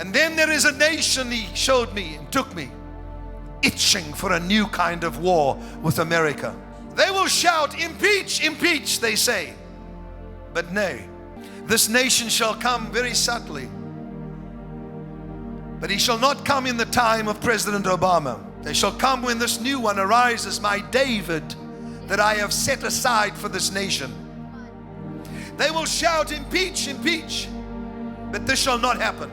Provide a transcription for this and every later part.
And then there is a nation, he showed me and took me, itching for a new kind of war with America. They will shout, impeach, impeach, they say. But nay, this nation shall come very subtly. But he shall not come in the time of President Obama. They shall come when this new one arises, my David, that I have set aside for this nation. They will shout, impeach, impeach, but this shall not happen.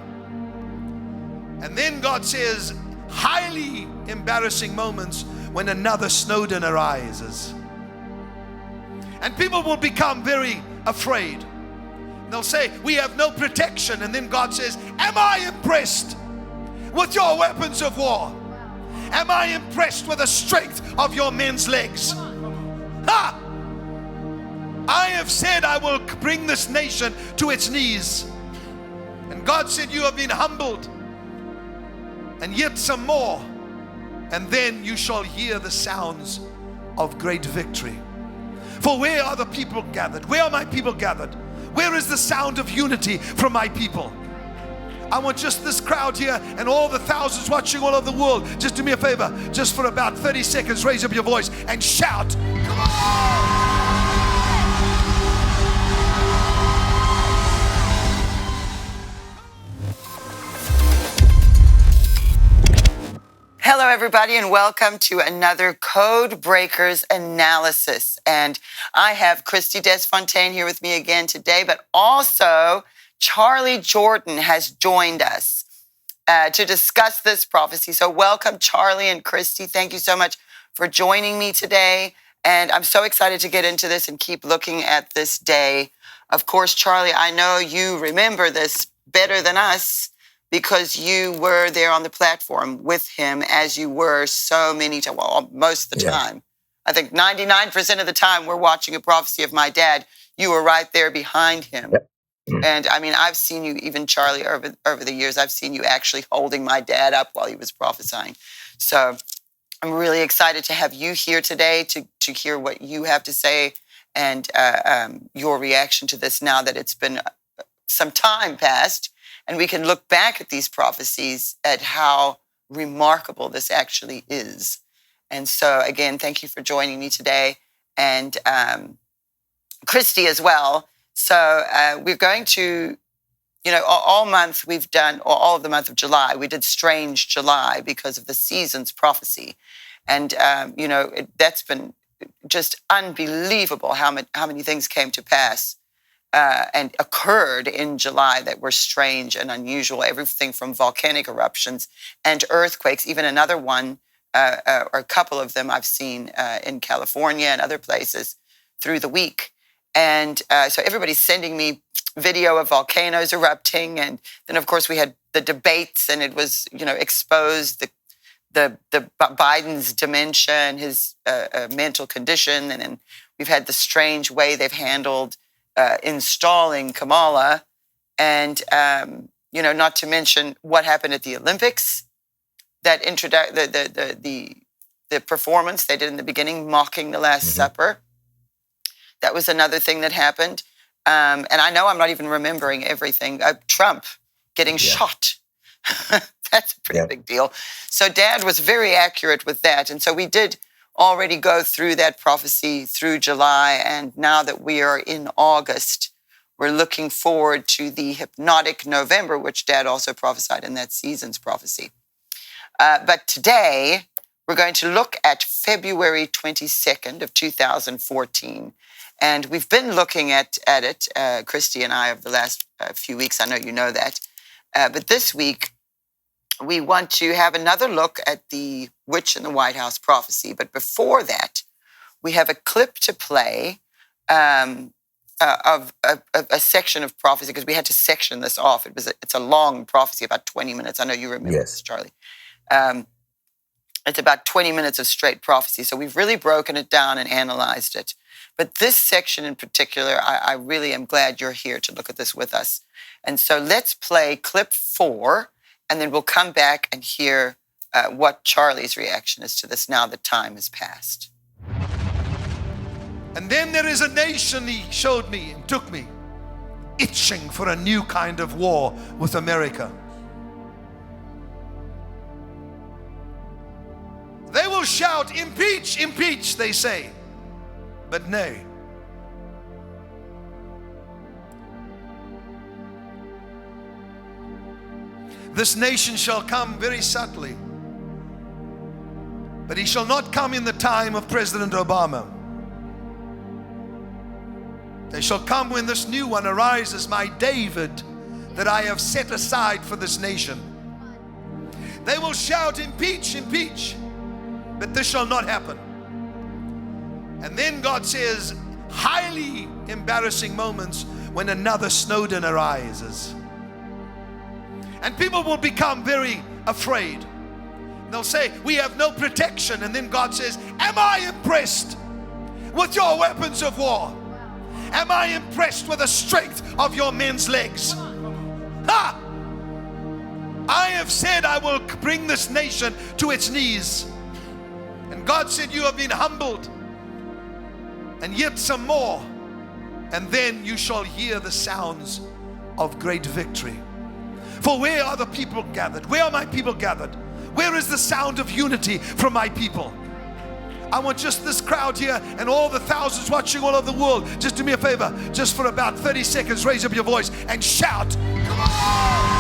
And then God says, highly embarrassing moments when another Snowden arises. And people will become very afraid. They'll say, we have no protection. And then God says, am I impressed with your weapons of war? Am I impressed with the strength of your men's legs? Ha! I have said I will bring this nation to its knees. And God said, you have been humbled, and yet some more. And then you shall hear the sounds of great victory. For where are the people gathered? Where are my people gathered? Where is the sound of unity from my people? I want just this crowd here and all the thousands watching all over the world. Just do me a favor, just for about 30 seconds, raise up your voice and shout, come on! Hello, everybody, and welcome to another Codebreakers analysis. And I have Christy Desfontaine here with me again today, but also Charlie Jordan has joined us to discuss this prophecy. So welcome, Charlie and Christy. Thank you so much for joining me today. And I'm so excited to get into this and keep looking at this day. Of course, Charlie, I know you remember this better than us, because you were there on the platform with him, as you were so many times, well, most of the time. I think 99% of the time we're watching a prophecy of my dad, you were right there behind him. Yep. And I mean, I've seen you, even Charlie, over the years, I've seen you actually holding my dad up while he was prophesying. So I'm really excited to have you here today to hear what you have to say and your reaction to this now that it's been some time past. And we can look back at these prophecies at how remarkable this actually is. And so, again, thank you for joining me today. And Christy as well. So we're going to, all month we've done, or all of the month of July, we did Strange July because of the season's prophecy. And, that's been just unbelievable how many things came to pass and occurred in July that were strange and unusual. Everything from volcanic eruptions and earthquakes, even another one, or a couple of them I've seen in California and other places through the week. And so everybody's sending me video of volcanoes erupting. And then, of course, we had the debates, and it was, exposed the Biden's dementia and his mental condition. And then we've had the strange way they've handled installing Kamala, and not to mention what happened at the Olympics. That the performance they did in the beginning, mocking the Last Supper. That was another thing that happened, and I know I'm not even remembering everything. Trump getting shot. That's a pretty big deal. So Dad was very accurate with that, and so we did already go through that prophecy through July, and now that we are in August, we're looking forward to the hypnotic November, which Dad also prophesied in that season's prophecy. But today, we're going to look at February 22nd of 2014, and we've been looking at it, Christy and I, over the last few weeks. I know you know that. But this week, we want to have another look at the Witch in the White House prophecy. But before that, we have a clip to play of a section of prophecy, because we had to section this off. It's a long prophecy, about 20 minutes. I know you remember this, Charlie. It's about 20 minutes of straight prophecy. So we've really broken it down and analyzed it. But this section in particular, I really am glad you're here to look at this with us. And so let's play clip 4, and then we'll come back and hear what Charlie's reaction is to this now that time has passed. And then there is a nation, he showed me and took me, itching for a new kind of war with America. shout, impeach, impeach, they say. But nay. This nation shall come very subtly, but he shall not come in the time of President Obama. They shall come when this new one arises, my David, that I have set aside for this nation. They will shout, impeach, impeach, but this shall not happen. And then God says, highly embarrassing moments when another Snowden arises. And people will become very afraid. They'll say, we have no protection. And then God says, am I impressed with your weapons of war? Am I impressed with the strength of your men's legs? Ha! I have said I will bring this nation to its knees. And God said, you have been humbled, and yet some more. And then you shall hear the sounds of great victory. For where are the people gathered? Where are my people gathered? Where is the sound of unity from my people? I want just this crowd here and all the thousands watching all over the world. Just do me a favor. Just for about 30 seconds, raise up your voice and shout. Come on!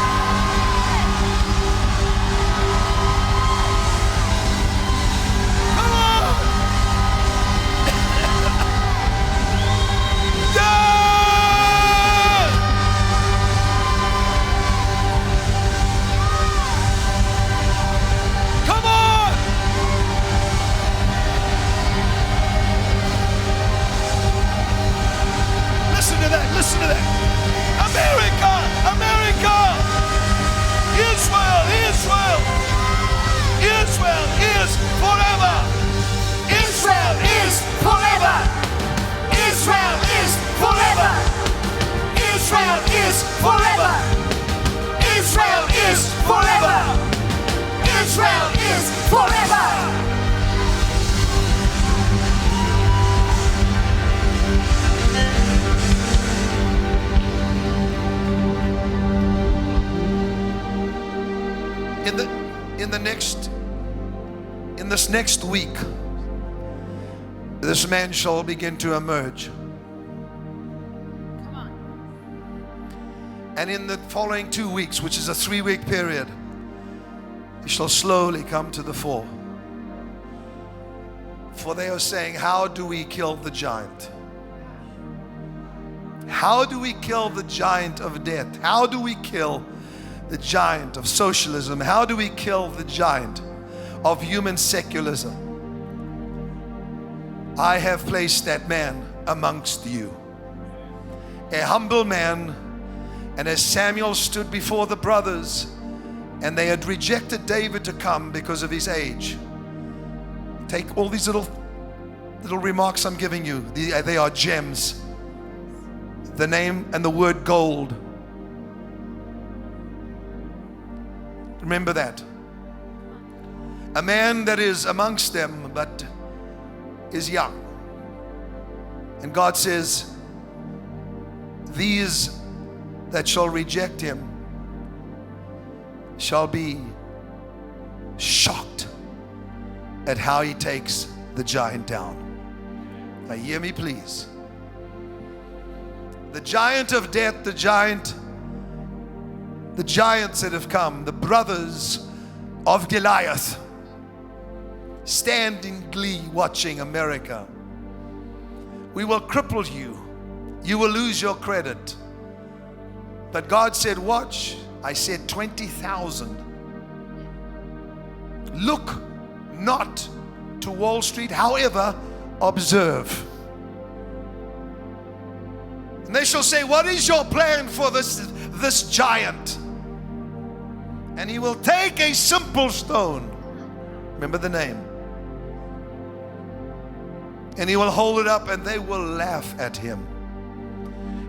Listen to that. America, America. Israel, Israel. Israel is forever. Israel is forever. Israel is forever. Israel is forever. Israel is forever. Israel is forever. In this next week, this man shall begin to emerge. Come on. And in the following 2 weeks, which is a 3-week period, he shall slowly come to the fore. For they are saying, how do we kill the giant? How do we kill the giant of death? How do we kill the giant of socialism? How do we kill the giant of human secularism? I have placed that man amongst you, a humble man. And as Samuel stood before the brothers, and they had rejected David to come because of his age. Take all these little remarks I'm giving you. They are gems. The name and the word gold. Remember that. A man that is amongst them but is young. And God says, these that shall reject him shall be shocked at how he takes the giant down. Now hear me please. The giant of death, the giants that have come, the brothers of Goliath, stand in glee watching America. We will cripple you. You will lose your credit. But God said, watch. I said 20,000. Look not to Wall Street, however, observe. And they shall say, what is your plan for this giant? And he will take a simple stone. Remember the name. And he will hold it up and they will laugh at him.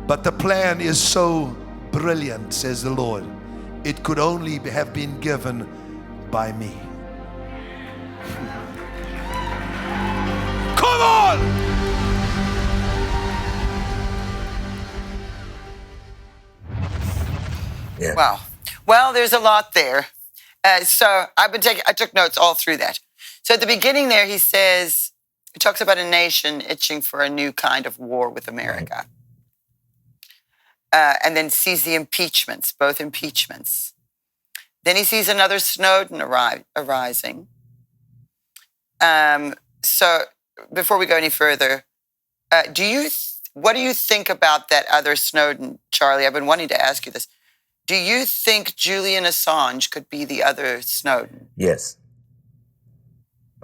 But the plan is so brilliant, says the Lord. It could only have been given by me. Come on! Yeah. Wow. Well, there's a lot there. So I took notes all through that. So at the beginning there, he talks about a nation itching for a new kind of war with America. And then sees the impeachments, both impeachments. Then he sees another Snowden arising. So before we go any further, what do you think about that other Snowden, Charlie? I've been wanting to ask you this. Do you think Julian Assange could be the other Snowden? Yes.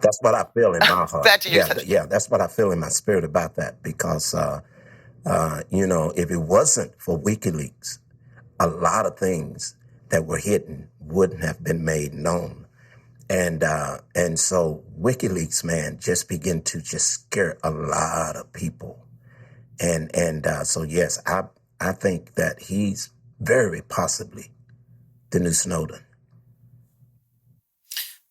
That's what I feel in my heart. Back to you. Yeah, that's what I feel in my spirit about that. Because, if it wasn't for WikiLeaks, a lot of things that were hidden wouldn't have been made known. And so WikiLeaks, man, just begin to just scare a lot of people. So yes, I think that he's very possibly the new Snowden.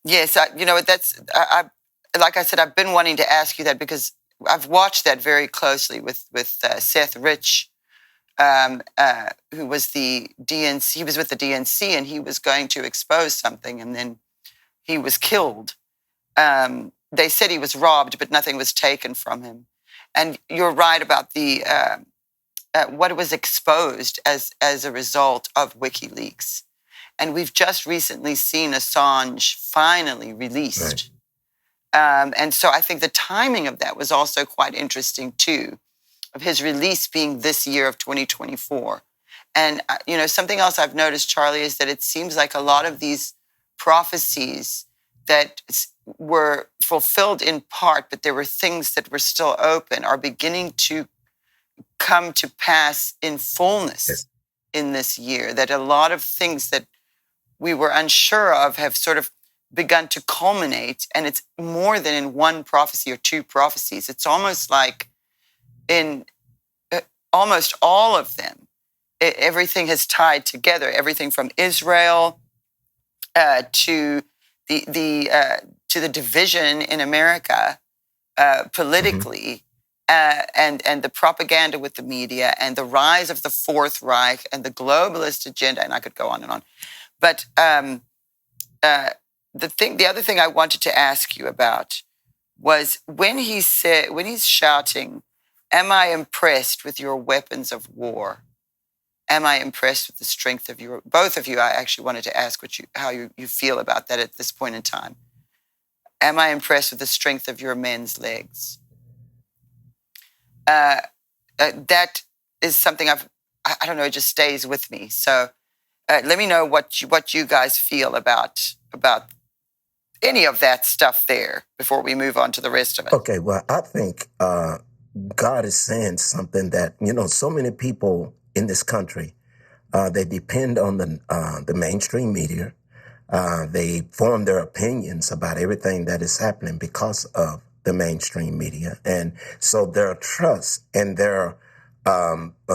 Yes, like I said, I've been wanting to ask you that because I've watched that very closely with Seth Rich, who was the DNC. He was with the DNC, and he was going to expose something, and then he was killed. They said he was robbed, but nothing was taken from him. And you're right about the what was exposed as a result of WikiLeaks. And we've just recently seen Assange finally released. Right. And so I think the timing of that was also quite interesting too, of his release being this year of 2024. And, something else I've noticed, Charlie, is that it seems like a lot of these prophecies that were fulfilled in part, but there were things that were still open, are beginning to come to pass in fullness in this year. That a lot of things that we were unsure of have sort of begun to culminate, and it's more than in one prophecy or two prophecies. It's almost like in almost all of them, everything has tied together. Everything from Israel to the division in America politically, and the propaganda with the media, and the rise of the Fourth Reich and the globalist agenda, and I could go on and on. But the other thing I wanted to ask you about was when he's shouting, "Am I impressed with your weapons of war? Am I impressed with the strength of your..." Both of you, I actually wanted to ask how you feel about that at this point in time. Am I impressed with the strength of your men's legs? That is something I don't know, it just stays with me. So let me know what you guys feel about any of that stuff there before we move on to the rest of it. Okay, well, I think God is saying something that, so many people in this country, they depend on the mainstream media. They form their opinions about everything that is happening because of the mainstream media. And so their trust and their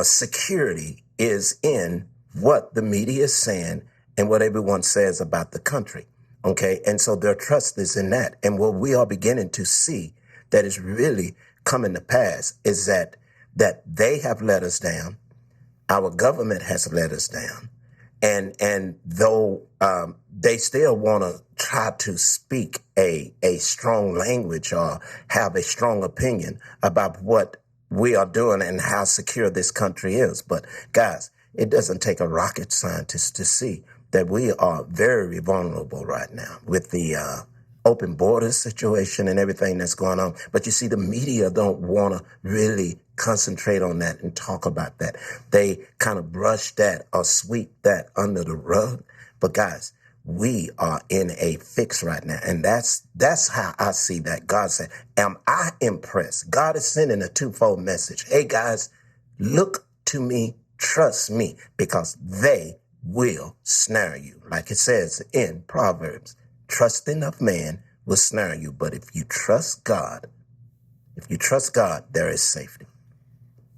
security is in what the media is saying and what everyone says about the country. Okay. And so their trust is in that. And what we are beginning to see that is really coming to pass is that they have let us down. Our government has let us down. And though they still want to try to speak a strong language or have a strong opinion about what we are doing and how secure this country is. But guys, it doesn't take a rocket scientist to see that we are very vulnerable right now with the open borders situation and everything that's going on. But you see, the media don't want to really concentrate on that and talk about that. They kind of brush that or sweep that under the rug. But guys, we are in a fix right now. And that's how I see that. God said, am I impressed? God is sending a twofold message. Hey guys, look to me, trust me, because they will snare you. Like it says in Proverbs, trusting of man will snare you. But if you trust God, there is safety.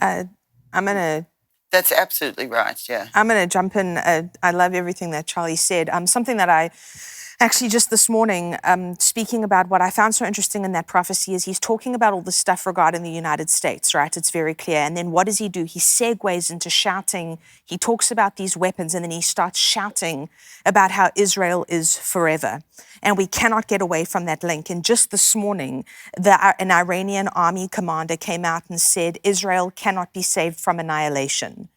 That's absolutely right, yeah. I'm going to jump in. I love everything that Charlie said. Something that I Actually, just this morning, speaking about what I found so interesting in that prophecy is he's talking about all the stuff regarding the United States, right? It's very clear. And then what does he do? He segues into shouting. He talks about these weapons, and then he starts shouting about how Israel is forever. And we cannot get away from that link. And just this morning, an Iranian army commander came out and said, Israel cannot be saved from annihilation.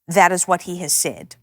That is what he has said.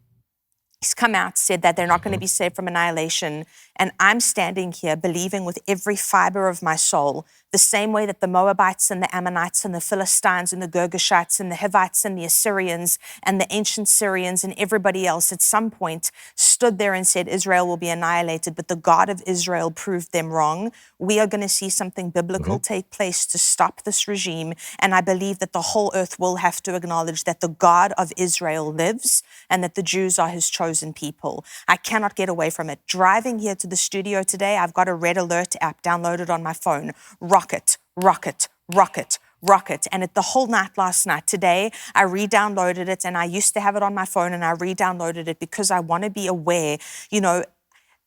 He's come out, said that they're not going to be saved from annihilation. And I'm standing here believing with every fiber of my soul, the same way that the Moabites and the Ammonites and the Philistines and the Girgashites and the Hivites and the Assyrians and the ancient Syrians and everybody else at some point stood there and said Israel will be annihilated, but the God of Israel proved them wrong. We are going to see something biblical take place to stop this regime. And I believe that the whole earth will have to acknowledge that the God of Israel lives and that the Jews are his chosen people. I cannot get away from it. Driving here to the studio today, I've got a red alert app downloaded on my phone. Rocket, rocket, rocket, rocket. And the whole night last night, today, I re-downloaded it, and I used to have it on my phone, and I re-downloaded it because I want to be aware. You know,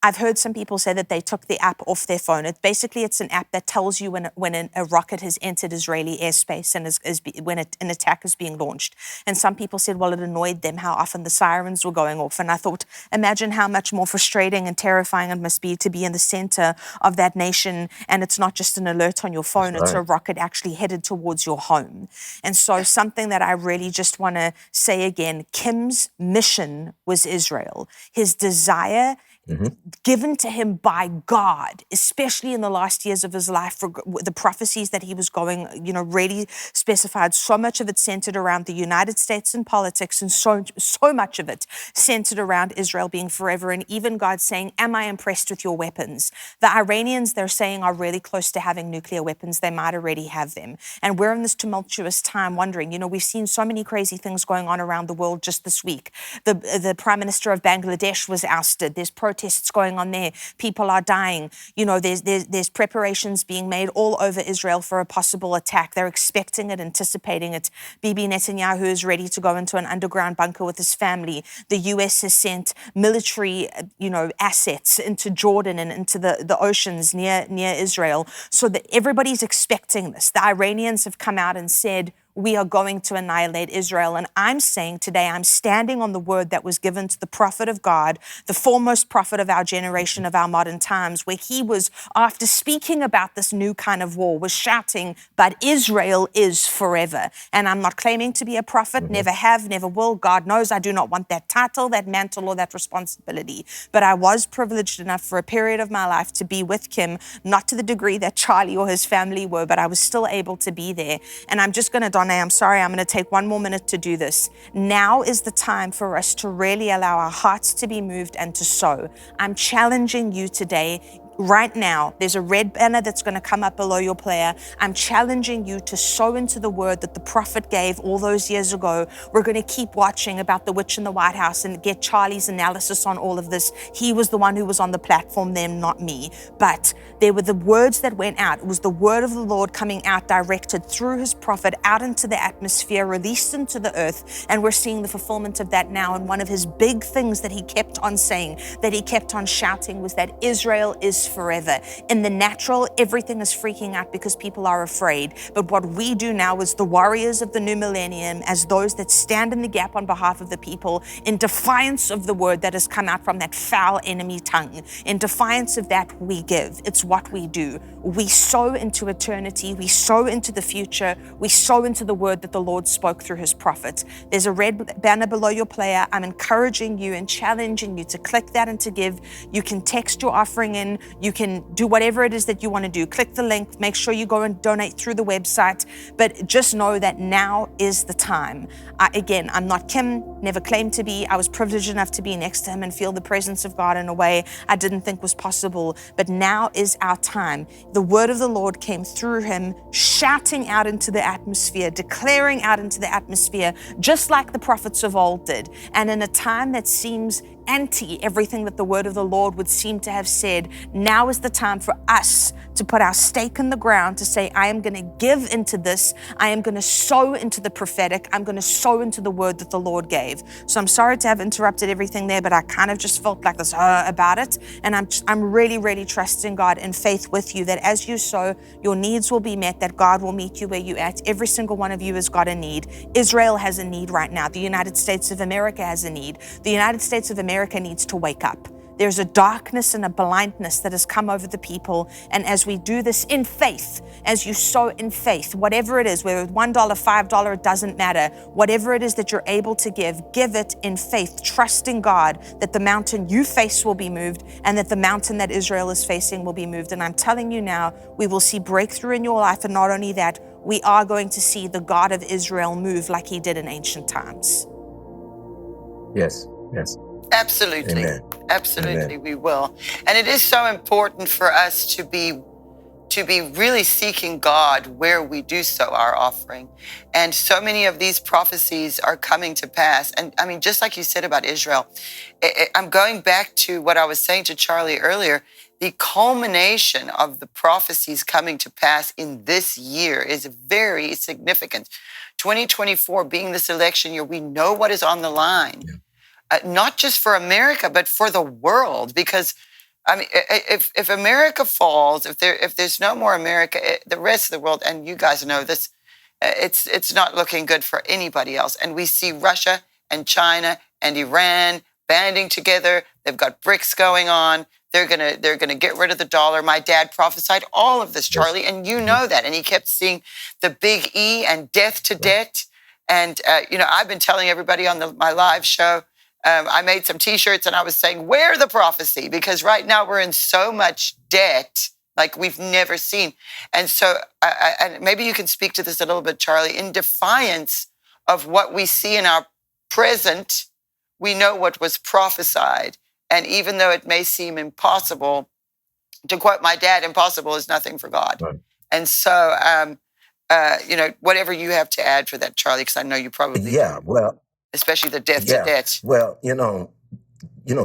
I've heard some people say that they took the app off their phone. It's an app that tells you when a rocket has entered Israeli airspace and when an attack is being launched. And some people said, well, it annoyed them how often the sirens were going off. And I thought, imagine how much more frustrating and terrifying it must be to be in the center of that nation. And it's not just an alert on your phone, it's a rocket actually headed towards your home. And so something that I really just want to say again, Kim's mission was Israel. His desire given to him by God, especially in the last years of his life, for the prophecies that he was going, really specified. So much of it centered around the United States and politics, and so much of it centered around Israel being forever. And even God saying, am I impressed with your weapons? The Iranians, they're saying, are really close to having nuclear weapons. They might already have them. And we're in this tumultuous time wondering, we've seen so many crazy things going on around the world just this week. The Prime Minister of Bangladesh was ousted. There's protests going on there. People are dying. There's preparations being made all over Israel for a possible attack. They're expecting it, anticipating it. Bibi Netanyahu is ready to go into an underground bunker with his family. The U.S. has sent military, assets into Jordan and into the oceans near Israel, so that everybody's expecting this. The Iranians have come out and said, we are going to annihilate Israel. And I'm saying today, I'm standing on the word that was given to the prophet of God, the foremost prophet of our generation, of our modern times, where he was, after speaking about this new kind of war, was shouting, but Israel is forever. And I'm not claiming to be a prophet, never have, never will. God knows I do not want that title, that mantle, or that responsibility. But I was privileged enough for a period of my life to be with Kim, not to the degree that Charlie or his family were, but I was still able to be there. And I'm just going to, Donnè, I'm sorry, I'm going to take one more minute to do this. Now is the time for us to really allow our hearts to be moved and to sow. I'm challenging you today. Right now, there's a red banner that's going to come up below your player. I'm challenging you to sow into the word that the prophet gave all those years ago. We're going to keep watching about the witch in the White House and get Charlie's analysis on all of this. He was the one who was on the platform then, not me. But there were the words that went out. It was the word of the Lord coming out, directed through his prophet out into the atmosphere, released into the earth. And we're seeing the fulfillment of that now. And one of his big things that he kept on saying, that he kept on shouting, was that Israel is forever. In the natural, everything is freaking out because people are afraid. But what we do now is the warriors of the new millennium, as those that stand in the gap on behalf of the people, in defiance of the word that has come out from that foul enemy tongue. In defiance of that, we give. It's what we do. We sow into eternity. We sow into the future. We sow into the word that the Lord spoke through his prophet. There's a red banner below your player. I'm encouraging you and challenging you to click that and to give. You can text your offering in. You can do whatever it is that you want to do. Click the link. Make sure you go and donate through the website. But just know that now is the time. Again, I'm not Kim, never claimed to be. I was privileged enough to be next to him and feel the presence of God in a way I didn't think was possible. But now is our time. The word of the Lord came through him, shouting out into the atmosphere, declaring out into the atmosphere, just like the prophets of old did. And in a time that seems anti everything that the word of the Lord would seem to have said. Now is the time for us to put our stake in the ground, to say, I am going to give into this. I am going to sow into the prophetic. I'm going to sow into the word that the Lord gave. So I'm sorry to have interrupted everything there, but I kind of just felt like this about it. And I'm really, really trusting God in faith with you that as you sow, your needs will be met, that God will meet you where you're at. Every single one of you has got a need. Israel has a need right now. The United States of America has a need. The United States of America needs to wake up. There's a darkness and a blindness that has come over the people. And as we do this in faith, as you sow in faith, whatever it is, whether it's $1, $5, it doesn't matter. Whatever it is that you're able to give it in faith, trusting God that the mountain you face will be moved and that the mountain that Israel is facing will be moved. And I'm telling you now, we will see breakthrough in your life. And not only that, we are going to see the God of Israel move like he did in ancient times. Yes, yes. Absolutely. Amen. Absolutely, Amen. we will. And it is so important for us to be really seeking God where we do sow our offering. And so many of these prophecies are coming to pass. And I mean, just like you said about Israel, I'm going back to what I was saying to Charlie earlier. The culmination of the prophecies coming to pass in this year is very significant. 2024 being this election year, we know what is on the line. Yeah. Not just for America, but for the world. Because, I mean, if America falls, if there's no more America, the rest of the world, and you guys know this, it's not looking good for anybody else. And we see Russia and China and Iran banding together. They've got BRICS going on. They're gonna get rid of the dollar. My dad prophesied all of this, Charlie, and you know that. And he kept seeing the big E and death to debt. And I've been telling everybody on my live show. I made some T-shirts and I was saying, wear the prophecy, because right now we're in so much debt like we've never seen. And so, and maybe you can speak to this a little bit, Charlie, in defiance of what we see in our present, we know what was prophesied. And even though it may seem impossible, to quote my dad, impossible is nothing for God. Right. And so, whatever you have to add for that, Charlie, because I know you probably do. Well, especially the death to debt. Well,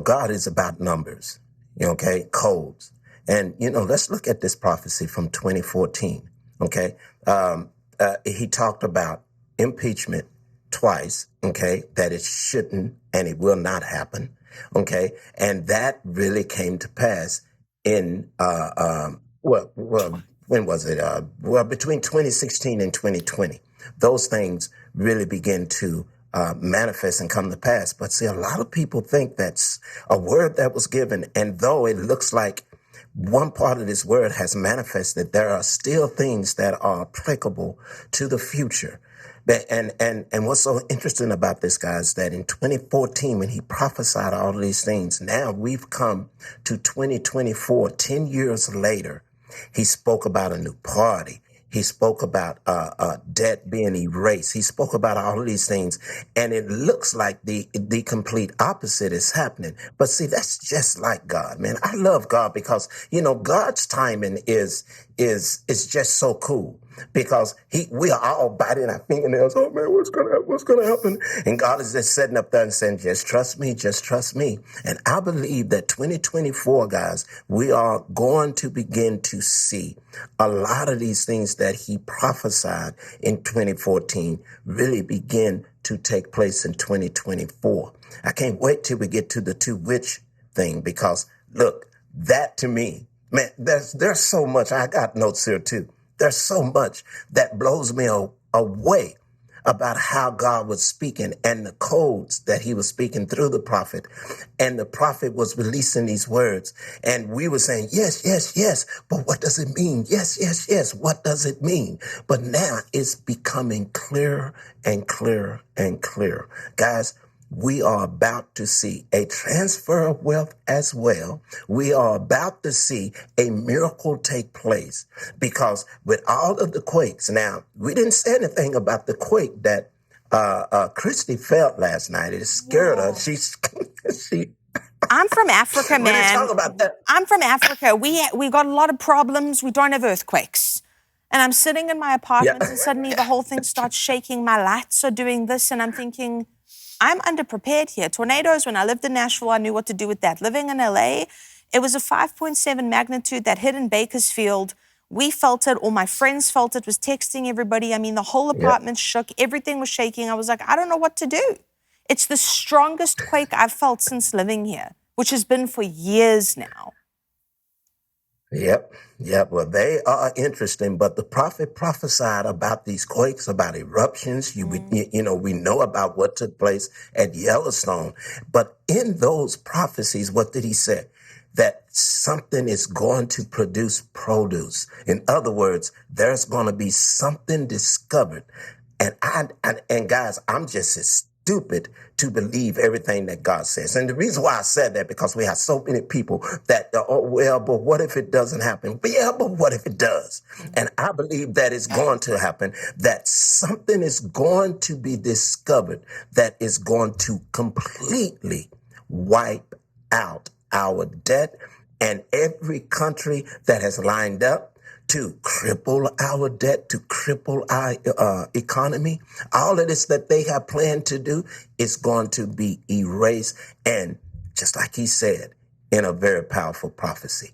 God is about numbers, okay, codes. And, let's look at this prophecy from 2014, okay? He talked about impeachment twice, okay, that it shouldn't and it will not happen, okay? And that really came to pass in, when was it? Between 2016 and 2020. Those things really begin to manifest and come to pass. But see, a lot of people think that's a word that was given. And though it looks like one part of this word has manifested, there are still things that are applicable to the future. And what's so interesting about this, guys, that in 2014, when he prophesied all of these things, now we've come to 2024, 10 years later, he spoke about a new party. He spoke about debt being erased. He spoke about all of these things, and it looks like the complete opposite is happening. But see, that's just like God, man. I love God because God's timing is just so cool. Because we are all biting our fingernails. Oh man, what's gonna happen? And God is just sitting up there and saying, just trust me, just trust me. And I believe that 2024, guys, we are going to begin to see a lot of these things that he prophesied in 2014 really begin to take place in 2024. I can't wait till we get to the two witch thing, because look, that to me, man, there's so much. I got notes here too. There's so much that blows me away about how God was speaking and the codes that he was speaking through the prophet. And the prophet was releasing these words. And we were saying, yes, yes, yes. But what does it mean? Yes, yes, yes. What does it mean? But now it's becoming clearer and clearer and clearer. Guys, we are about to see a transfer of wealth as well. We are about to see a miracle take place, because with all of the quakes, now, we didn't say anything about the quake that Christie felt last night. It scared her. I'm from Africa, man. We didn't talk about that. I'm from Africa. We got a lot of problems. We don't have earthquakes. And I'm sitting in my apartment and suddenly the whole thing starts shaking. My lights are doing this. And I'm thinking, I'm underprepared here. Tornadoes, when I lived in Nashville, I knew what to do with that. Living in LA, it was a 5.7 magnitude that hit in Bakersfield. We felt it, all my friends felt it, was texting everybody. I mean, the whole apartment shook, everything was shaking. I was like, I don't know what to do. It's the strongest quake I've felt since living here, which has been for years now. Yep. Well, they are interesting, but the prophet prophesied about these quakes, about eruptions. We know about what took place at Yellowstone. But in those prophecies, what did he say? That something is going to produce produce. In other words, there's going to be something discovered. And guys, I'm just as stupid to believe everything that God says. And the reason why I said that, because we have so many people that, but what if it doesn't happen? But what if it does? And I believe that it's going to happen, that something is going to be discovered that is going to completely wipe out our debt, and every country that has lined up to cripple our debt, to cripple our economy. All of this that they have planned to do is going to be erased. And just like he said in a very powerful prophecy,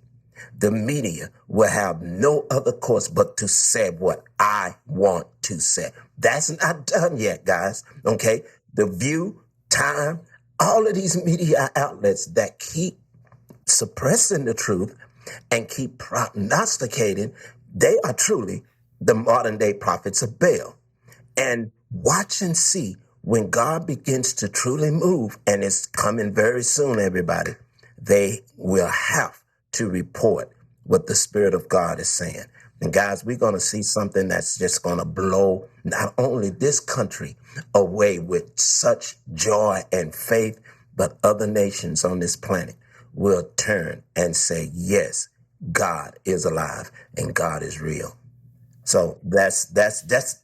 the media will have no other course but to say what I want to say. That's not done yet, guys. Okay? The View, Time, all of these media outlets that keep suppressing the truth and keep prognosticating, they are truly the modern day prophets of Baal. And watch and see when God begins to truly move, and it's coming very soon, everybody, they will have to report what the Spirit of God is saying. And guys, we're going to see something that's just going to blow not only this country away with such joy and faith, but other nations on this planet will turn and say, yes, God is alive and God is real. So that's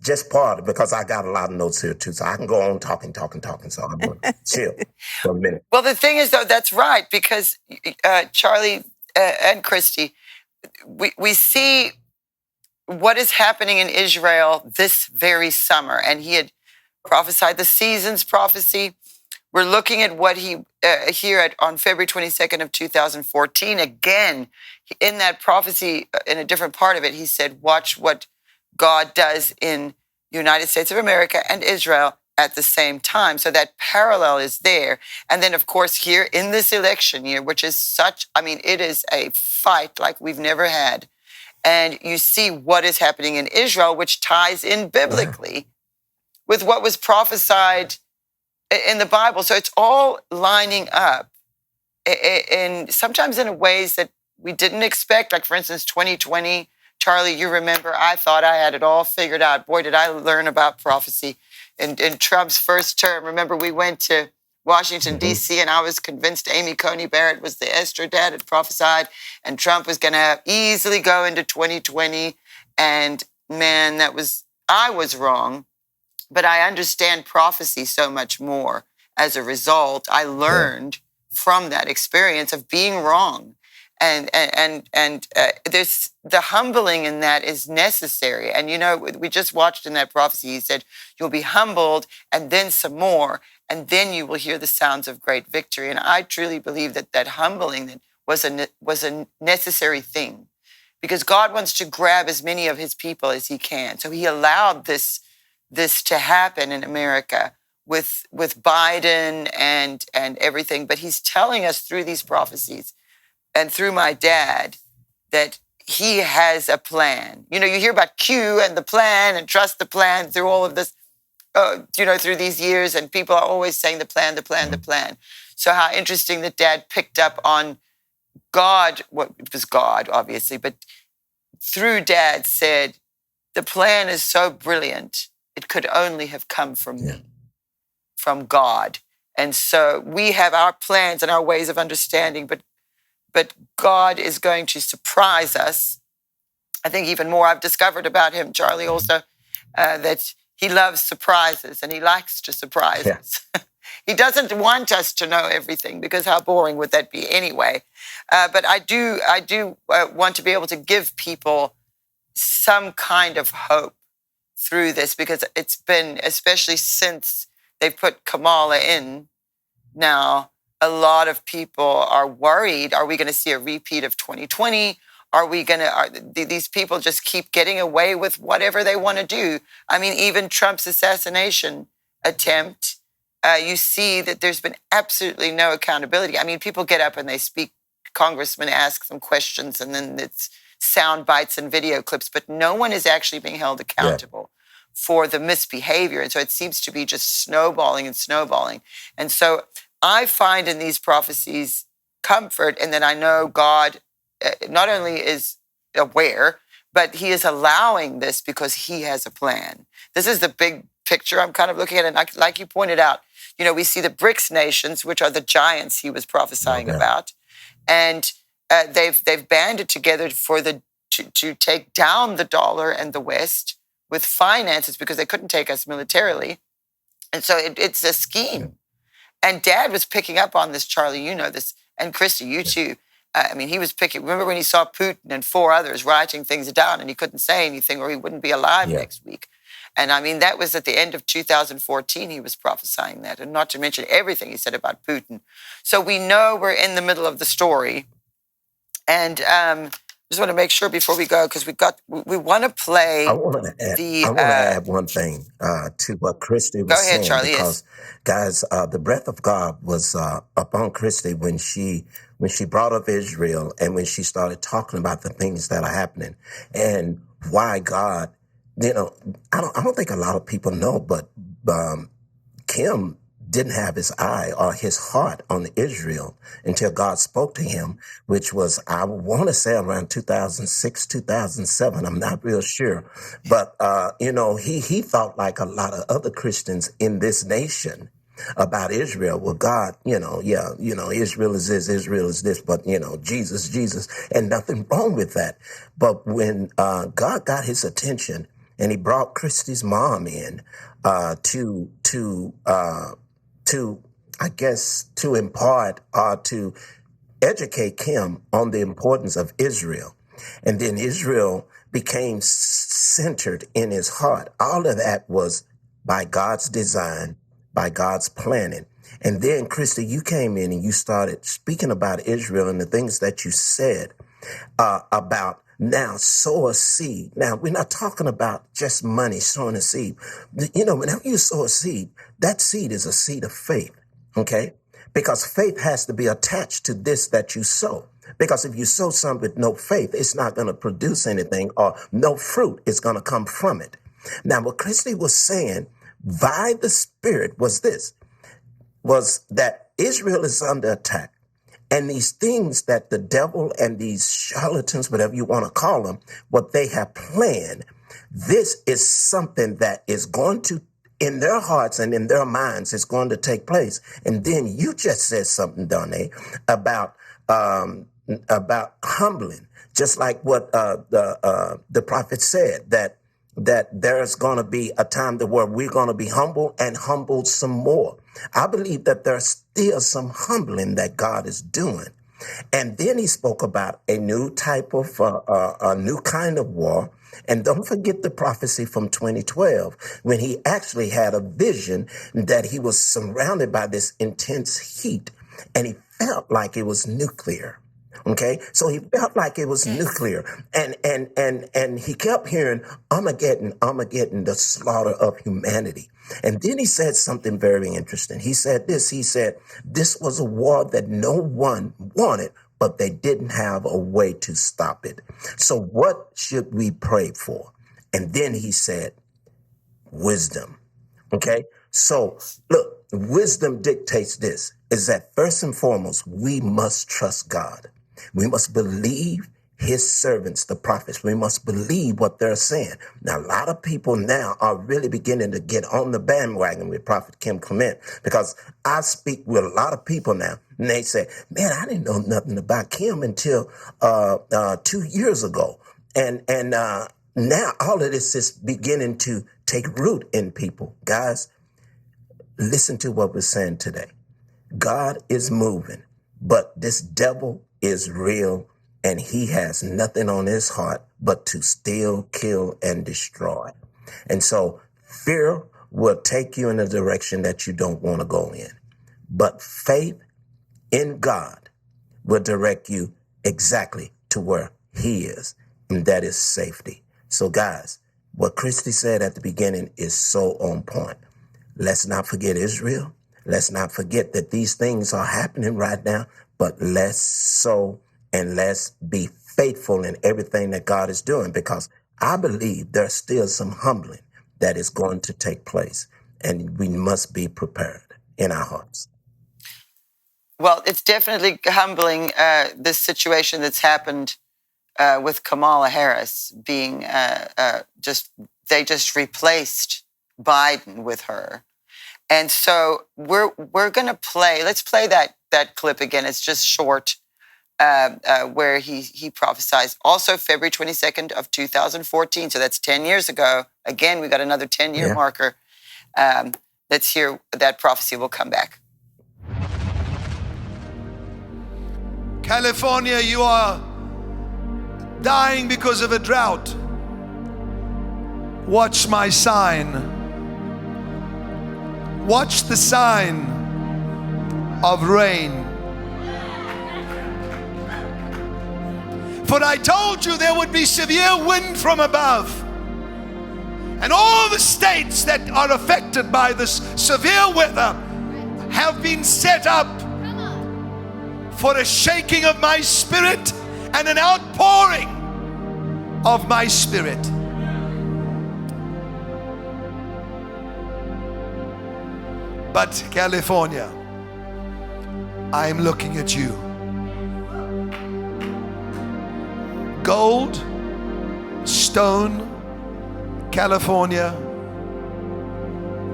just part of it, because I got a lot of notes here too. So I can go on talking. So I'm going to chill for a minute. Well, the thing is, though, that's right, because Charlie and Christie, we see what is happening in Israel this very summer. And he had prophesied the seasons prophecy. We're looking at what he here on February 22nd of 2014. Again, in that prophecy, in a different part of it, he said, watch what God does in the United States of America and Israel at the same time. So that parallel is there. And then, of course, here in this election year, which is it is a fight like we've never had. And you see what is happening in Israel, which ties in biblically with what was prophesied in the Bible. So it's all lining up, and sometimes in ways that we didn't expect. Like, for instance, 2020, Charlie, you remember, I thought I had it all figured out. Boy, did I learn about prophecy in Trump's first term. Remember, we went to Washington, D.C., and I was convinced Amy Coney Barrett was the Esther dad had prophesied, and Trump was going to easily go into 2020. And man, I was wrong. But I understand prophecy so much more as a result. I learned from that experience of being wrong. And there's the humbling in that is necessary. And, we just watched in that prophecy, he said, you'll be humbled and then some more, and then you will hear the sounds of great victory. And I truly believe that humbling was a necessary thing, because God wants to grab as many of his people as he can. So he allowed this to happen in America with Biden and everything. But he's telling us through these prophecies and through my dad that he has a plan. You hear about Q and the plan and trust the plan through all of this, through these years. And people are always saying the plan, the plan, the plan. So how interesting that Dad picked up on God. Well, it was God, obviously, but through Dad said, the plan is so brilliant, it could only have come from me, from God. And so we have our plans and our ways of understanding, but God is going to surprise us. I think even more I've discovered about him, Charlie, also, that he loves surprises and he likes to surprise us. He doesn't want us to know everything, because how boring would that be anyway? But I do want to be able to give people some kind of hope through this, because it's been, especially since they've put Kamala in. Now, a lot of people are worried, are we going to see a repeat of 2020? Are we going to, these people just keep getting away with whatever they want to do? I mean, even Trump's assassination attempt, you see that there's been absolutely no accountability. I mean, people get up and they speak, congressmen ask them questions, and then it's sound bites and video clips, but no one is actually being held accountable for the misbehavior. And so it seems to be just snowballing and snowballing. And so I find in these prophecies comfort, and then I know God not only is aware, but he is allowing this because he has a plan. This is the big picture I'm kind of looking at. And like you pointed out, you know, we see the BRICS nations, which are the giants he was prophesying about. And they've banded together for to take down the dollar and the West with finances because they couldn't take us militarily. And so it's a scheme. And Dad was picking up on this, Charlie, you know this, and Christie, you too. I mean, he was picking, remember when he saw Putin and 4 others writing things down and he couldn't say anything or he wouldn't be alive next week. And I mean, that was at the end of 2014, he was prophesying that, and not to mention everything he said about Putin. So we know we're in the middle of the story. And just want to make sure before we go, because we want to play. I want to add one thing to what Christie was saying. Go ahead, Charlie. Because, guys, the breath of God was upon Christie when she brought up Israel and when she started talking about the things that are happening and why God, you know, I don't think a lot of people know, but Kim didn't have his eye or his heart on Israel until God spoke to him, which was, I want to say around 2006, 2007. I'm not real sure. But, you know, he thought like a lot of other Christians in this nation about Israel. Well, God, Israel is this, Israel is this, but, you know, Jesus, and nothing wrong with that. But when God got his attention and he brought Christie's mom in to impart or to educate Kim on the importance of Israel. And then Israel became centered in his heart. All of that was by God's design, by God's planning. And then, Christie, you came in and you started speaking about Israel and the things that you said about now sow a seed. Now, we're not talking about just money, sowing a seed. You know, whenever you sow a seed, that seed is a seed of faith, okay? Because faith has to be attached to this that you sow. Because if you sow something with no faith, it's not going to produce anything, or no fruit is going to come from it. Now, what Christie was saying by the Spirit was that Israel is under attack. And these things that the devil and these charlatans, whatever you want to call them, what they have planned, this is something that is going to, in their hearts and in their minds, is going to take place. And then you just said something, Donnè, about humbling, just like what the prophet said, that there's going to be a time where we're going to be humble and humbled some more. I believe that there's still some humbling that God is doing. And then he spoke about a new type of, a new kind of war. And don't forget the prophecy from 2012, when he actually had a vision that he was surrounded by this intense heat and he felt like it was nuclear. Okay, so he felt like it was nuclear, and he kept hearing Armageddon, the slaughter of humanity. And then he said something very interesting. He said this was a war that no one wanted, but they didn't have a way to stop it. So what should we pray for? And then he said, wisdom. Okay, so look, wisdom dictates this, is that first and foremost, we must trust God. We must believe his servants, the prophets. We must believe what they're saying. Now, a lot of people now are really beginning to get on the bandwagon with Prophet Clement, because I speak with a lot of people now, and they say, man, I didn't know nothing about Kim until 2 years ago. And now all of this is beginning to take root in people. Guys, listen to what we're saying today. God is moving, but this devil is real, and he has nothing on his heart but to steal, kill, and destroy. And so fear will take you in a direction that you don't want to go in. But faith in God will direct you exactly to where he is, and that is safety. So guys, what Christie said at the beginning is so on point. Let's not forget Israel. Let's not forget that these things are happening right now, but let's sow and let's be faithful in everything that God is doing, because I believe there's still some humbling that is going to take place, and we must be prepared in our hearts. Well, it's definitely humbling, this situation that's happened with Kamala Harris being they just replaced Biden with her. And so we're going to let's play that clip again. It's just short, where he prophesies also February 22nd of 2014. So that's 10 years ago. Again, we got another 10-year marker. Let's hear that prophecy. We'll come back. California, you are dying because of a drought. Watch my sign. Watch the sign of rain. For I told you there would be severe wind from above. And all the states that are affected by this severe weather have been set up for a shaking of my spirit and an outpouring of my spirit. But California, I am looking at you. Gold, stone, California,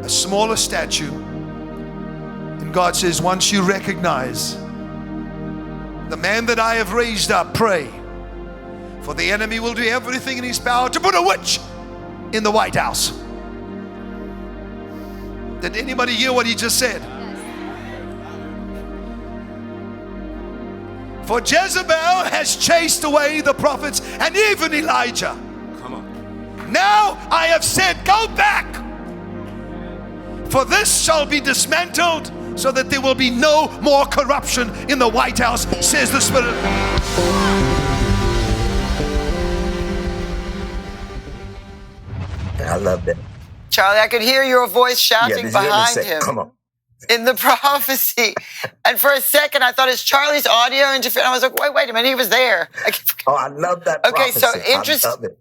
a smaller statue. And God says, once you recognize the man that I have raised up, pray. For the enemy will do everything in his power to put a witch in the White House. Did anybody hear what he just said? For Jezebel has chased away the prophets and even Elijah. Come on. Now I have said, go back. For this shall be dismantled, so that there will be no more corruption in the White House, says the Spirit. I love that. Charlie, I could hear your voice shouting behind him. Come on. In the prophecy. And for a second, I thought, is Charlie's audio interfering? I was like, wait a minute, he was there. Oh, I love that okay, prophecy. so interesting.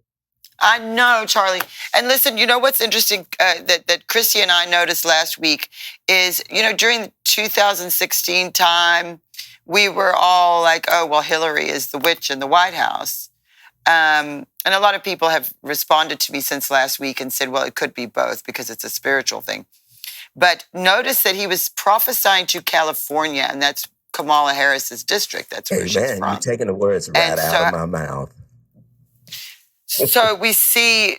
I know, Charlie. And listen, you know what's interesting that Christie and I noticed last week is, during the 2016 time, we were all like, oh, well, Hillary is the witch in the White House. And a lot of people have responded to me since last week and said, well, it could be both because it's a spiritual thing. But notice that he was prophesying to California, and that's Kamala Harris's district. That's where she's from. You're taking the words right out of my mouth. So we see,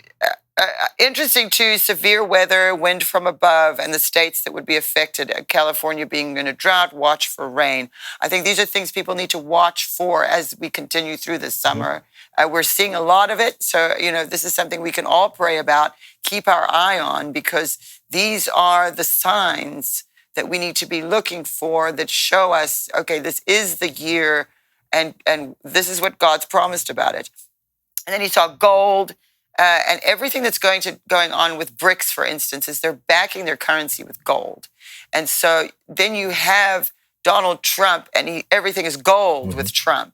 interesting too, severe weather, wind from above, and the states that would be affected. California being in a drought, watch for rain. I think these are things people need to watch for as we continue through this summer. We're seeing a lot of it. So, this is something we can all pray about, keep our eye on, because these are the signs that we need to be looking for that show us, okay, this is the year, and this is what God's promised about it. And then he saw gold, and everything that's going on with BRICS, for instance, is they're backing their currency with gold. And so then you have Donald Trump, and everything is gold with Trump.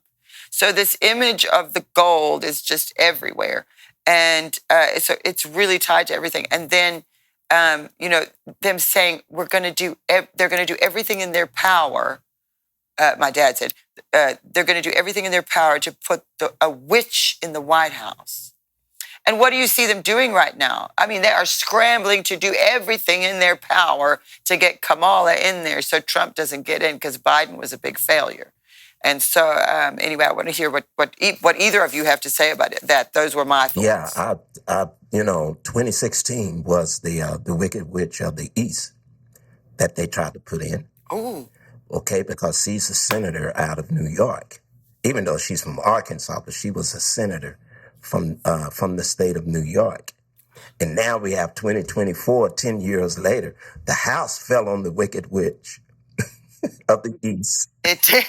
So this image of the gold is just everywhere. And so it's really tied to everything. And then, them saying they're going to do everything in their power. My dad said, they're going to do everything in their power to put a witch in the White House. And what do you see them doing right now? I mean, they are scrambling to do everything in their power to get Kamala in there so Trump doesn't get in, because Biden was a big failure. And so, anyway, I want to hear what either of you have to say about that. Those were my thoughts. Yeah, 2016 was the Wicked Witch of the East that they tried to put in. Oh. Okay, because she's a senator out of New York, even though she's from Arkansas, but she was a senator from the state of New York. And now we have 2024, 10 years later. The house fell on the wicked witch of the east. It did.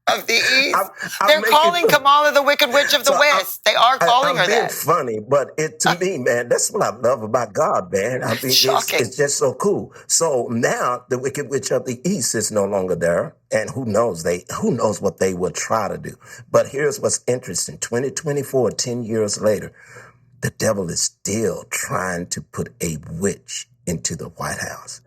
Of the east. I'm They're making calling Kamala the Wicked Witch of the West. They are calling her I'm being that. funny, but to me, man, that's what I love about God, man. I mean, Shocking. it's just so cool. So now the Wicked Witch of the East is no longer there, and who knows what they will try to do. But here's what's interesting: 2024, 10 years later, the devil is still trying to put a witch into the White House.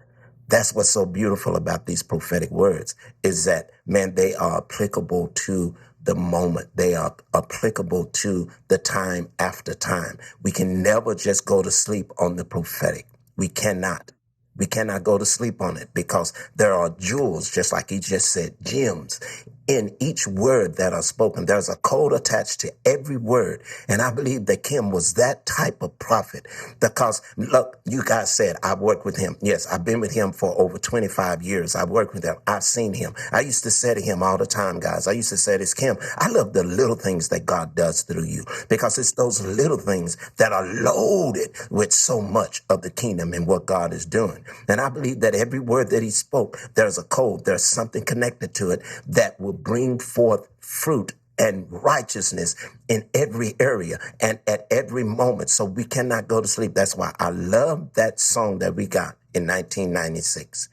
That's what's so beautiful about these prophetic words is that, man, they are applicable to the moment. They are applicable to the time after time. We can never just go to sleep on the prophetic. We cannot. We cannot go to sleep on it because there are jewels, just like he just said, gems in each word that are spoken. There's a code attached to every word. And I believe that Kim was that type of prophet because, look, you guys said, I've worked with him. Yes, I've been with him for over 25 years. I've worked with him. I've seen him. I used to say to him all the time, guys, I used to say this, Kim, I love the little things that God does through you because it's those little things that are loaded with so much of the kingdom and what God is doing. And I believe that every word that he spoke, there's a code, there's something connected to it that will bring forth fruit and righteousness in every area and at every moment. So we cannot go to sleep. That's why I love that song that we got in 1996.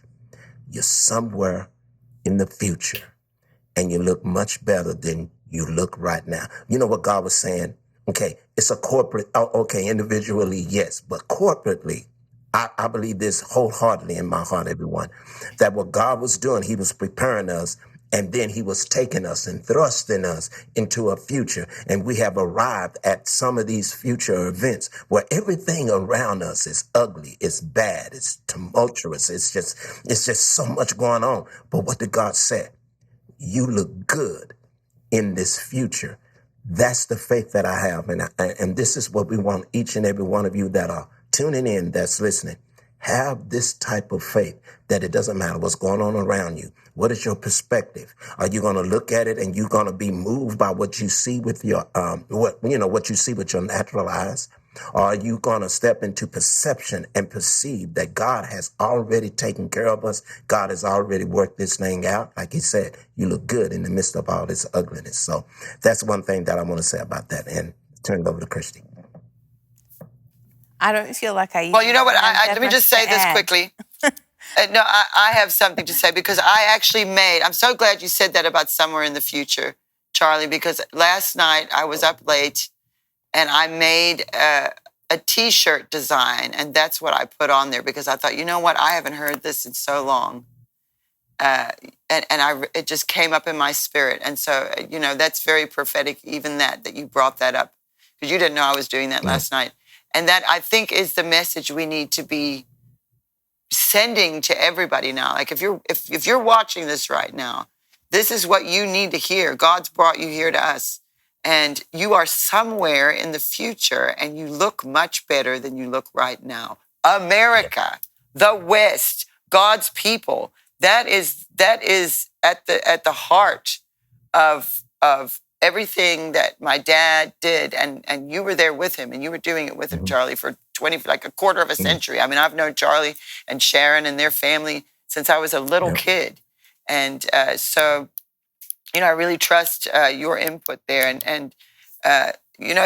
You're somewhere in the future and you look much better than you look right now. You know what God was saying? Okay, it's a corporate, individually, yes, but corporately, I believe this wholeheartedly in my heart, everyone, that what God was doing, he was preparing us, and then he was taking us and thrusting us into a future. And we have arrived at some of these future events where everything around us is ugly, it's bad, it's tumultuous, it's just so much going on. But what did God say? You look good in this future. That's the faith that I have. And this is what we want each and every one of you that are tuning in, that's listening. Have this type of faith that it doesn't matter what's going on around you. What is your perspective? Are you going to look at it and you're going to be moved by what you see with your, what you see with your natural eyes? Or are you going to step into perception and perceive that God has already taken care of us? God has already worked this thing out. Like he said, you look good in the midst of all this ugliness. So that's one thing that I want to say about that. And turn it over to Christie. I don't feel like I. Well, you know what? Let me just say this quickly. No, I have something to say because I actually I'm so glad you said that about somewhere in the future, Charlie, because last night I was up late and I made a T-shirt design, and that's what I put on there because I thought, you know what? I haven't heard this in so long. It just came up in my spirit. And so, that's very prophetic, even that you brought that up because you didn't know I was doing that last night. And that, I think, is the message we need to be sending to everybody now. Like if you're watching this right now, this is what you need to hear. God's brought you here to us. And you are somewhere in the future and you look much better than you look right now. America, the West, God's people. That is at the heart of everything that my dad did, and you were there with him, and you were doing it with him, Charlie, for like a quarter of a century. I mean, I've known Charlie and Sharon and their family since I was a little kid. And so, I really trust your input there. And at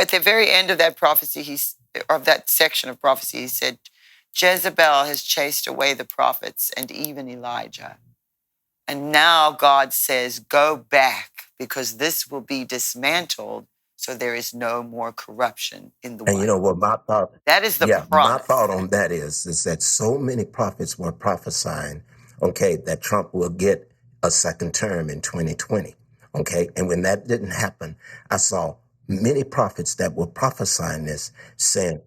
the very end of that prophecy, of that section of prophecy, he said, Jezebel has chased away the prophets and even Elijah. And now God says, go back because this will be dismantled so there is no more corruption in the world. And you know what my thought? That is the promise. My thought on that is that so many prophets were prophesying, that Trump will get a second term in 2020. And when that didn't happen, I saw many prophets that were prophesying this saying,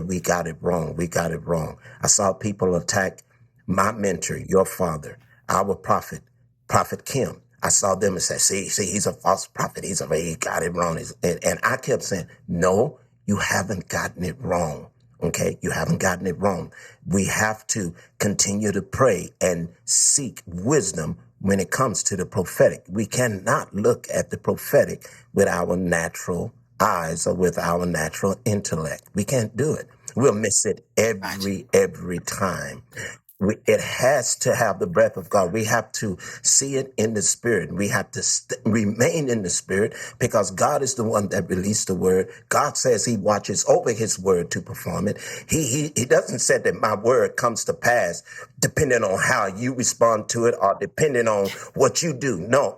we got it wrong. We got it wrong. I saw people attack my mentor, your father, our prophet, Prophet Kim. I saw them and said, see, he's a false prophet. He got it wrong. And I kept saying, no, you haven't gotten it wrong. You haven't gotten it wrong. We have to continue to pray and seek wisdom when it comes to the prophetic. We cannot look at the prophetic with our natural eyes or with our natural intellect. We can't do it. We'll miss it every time. It has to have the breath of God. We have to see it in the spirit. We have to remain in the spirit because God is the one that released the word. God says he watches over his word to perform it. He doesn't say that my word comes to pass depending on how you respond to it or depending on what you do. No,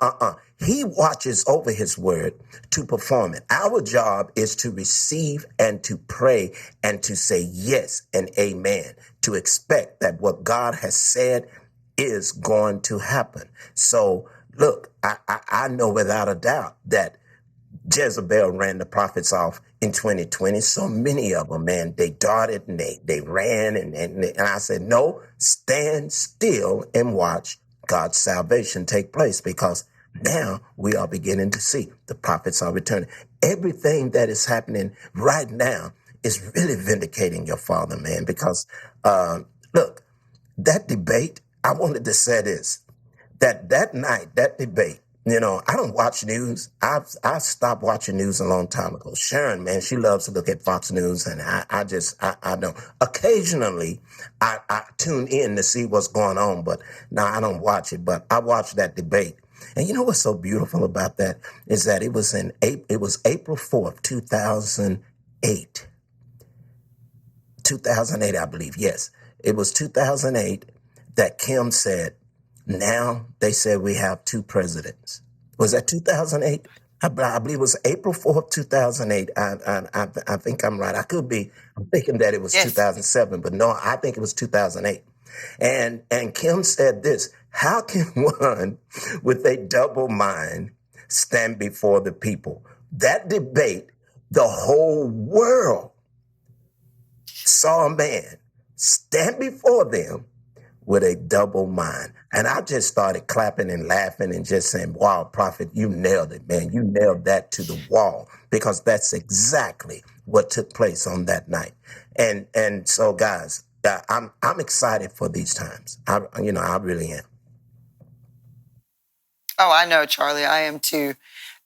He watches over his word to perform it. Our job is to receive and to pray and to say yes and amen, to expect that what God has said is going to happen. So look, I know without a doubt that Jezebel ran the prophets off in 2020. So many of them, man, they darted and they ran. And I said, no, stand still and watch God's salvation take place, because now we are beginning to see the prophets are returning. Everything that is happening right now is really vindicating your father, man, because look, that debate, I wanted to say this, that night, that debate, you know, I don't watch news. I stopped watching news a long time ago. Sharon, man, she loves to look at Fox News, and I don't. Occasionally, I tune in to see what's going on, but no, I don't watch it. But I watched that debate. And you know what's so beautiful about that is that it was April 4th, 2008. 2008, I believe. Yes, it was 2008 that Kim said, now they said we have two presidents. Was that 2008? I believe it was April 4th, 2008. I think I'm right. I could be. I'm thinking that it was 2007, but no, I think it was 2008. And Kim said this: how can one with a double mind stand before the people? That debate, the whole world saw a man stand before them with a double mind. And I just started clapping and laughing and just saying, wow, Prophet, you nailed it, man. You nailed that to the wall, because that's exactly what took place on that night. And so, guys, I'm excited for these times. I really am. Oh, I know, Charlie. I am too.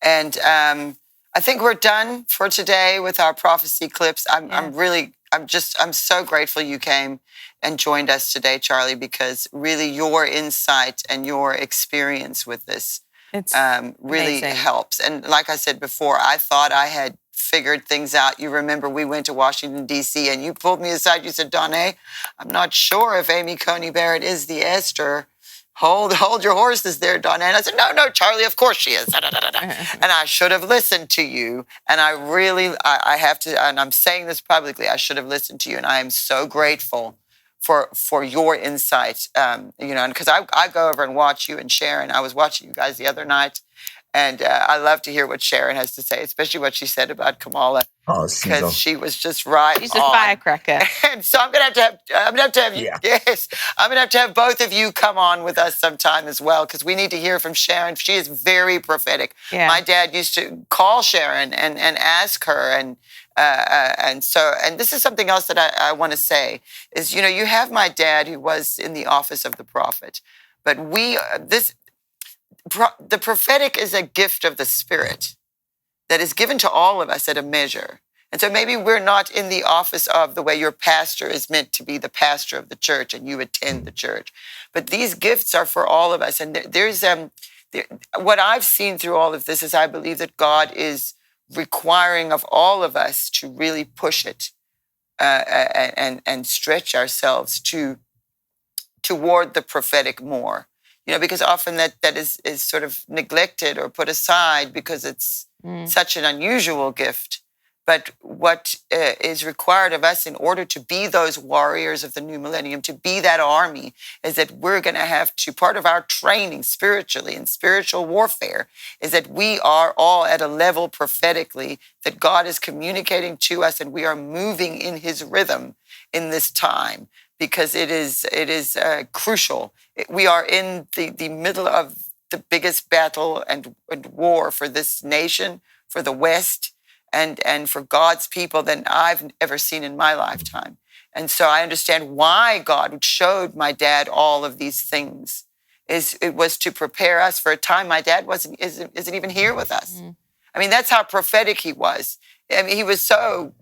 And I think we're done for today with our prophecy clips. I'm so grateful you came and joined us today, Charlie, because really your insight and your experience with this really helps. And like I said before, I thought I had figured things out. You remember we went to Washington, D.C., and you pulled me aside. You said, Donnè, I'm not sure if Amy Coney Barrett is the Esther. Hold your horses there, Donnè. And I said, no, Charlie, of course she is. And I should have listened to you. And I have to, and I'm saying this publicly, I should have listened to you. And I am so grateful for your insight, and because I go over and watch you and Sharon. I was watching you guys the other night, and I love to hear what Sharon has to say, especially what she said about Kamala, because she was just right. She's a firecracker. And so I'm gonna have to have you. Yes, I'm gonna have to have both of you come on with us sometime as well, because we need to hear from Sharon. She is very prophetic. Yeah. My dad used to call Sharon and ask her, and this is something else that I want to say is, you have my dad who was in the office of the prophet, but the prophetic is a gift of the Spirit that is given to all of us at a measure. And so maybe we're not in the office of the way your pastor is meant to be the pastor of the church and you attend the church. But these gifts are for all of us. And there's what I've seen through all of this is I believe that God is requiring of all of us to really push it and stretch ourselves toward the prophetic more. Because often that is sort of neglected or put aside because it's such an unusual gift. But what is required of us in order to be those warriors of the new millennium, to be that army, is that we're going to have to, part of our training spiritually and spiritual warfare is that we are all at a level prophetically that God is communicating to us, and we are moving in his rhythm in this time, because it is crucial. We are in the middle of the biggest battle and war for this nation, for the West, and for God's people than I've ever seen in my lifetime. And so I understand why God showed my dad all of these things. It was to prepare us for a time my dad isn't even here with us. I mean, that's how prophetic he was. I mean, he was so